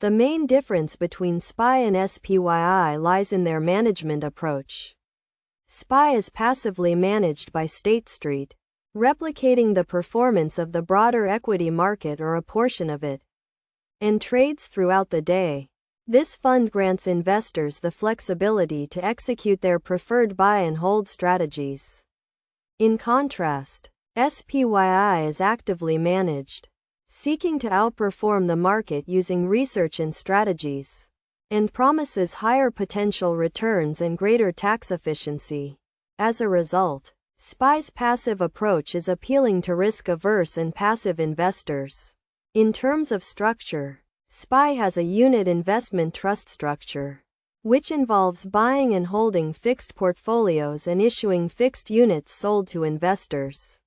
The main difference between SPY and SPYI lies in their management approach. SPY is passively managed by State Street, replicating the performance of the broader equity market or a portion of it, and trades throughout the day. This fund grants investors the flexibility to execute their preferred buy and hold strategies. In contrast, SPYI is actively managed, seeking to outperform the market using research and strategies, and promises higher potential returns and greater tax efficiency. As a result, SPY's passive approach is appealing to risk-averse and passive investors. In terms of structure, SPY has a unit investment trust structure, which involves buying and holding fixed portfolios and issuing fixed units sold to investors,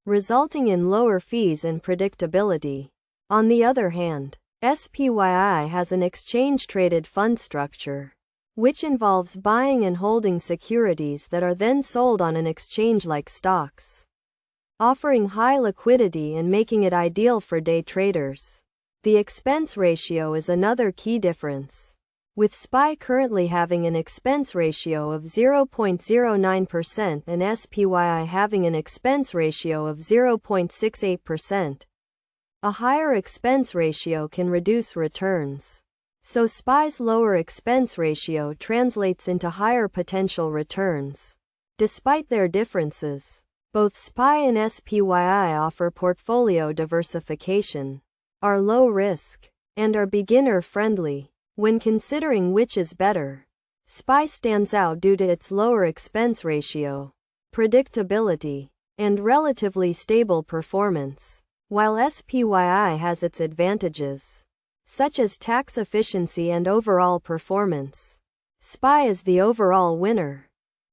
resulting in lower fees and predictability. On the other hand, SPYI has an exchange-traded fund structure, which involves buying and holding securities that are then sold on an exchange like stocks, offering high liquidity and making it ideal for day traders. The expense ratio is another key difference, with SPY currently having an expense ratio of 0.09% and SPYI having an expense ratio of 0.68%. A higher expense ratio can reduce returns, so SPY's lower expense ratio translates into higher potential returns. Despite their differences, both SPY and SPYI offer portfolio diversification, are low risk, and are beginner friendly. When considering which is better, SPY stands out due to its lower expense ratio, predictability, and relatively stable performance, while SPYI has its advantages, such as tax efficiency and overall performance. SPY is the overall winner.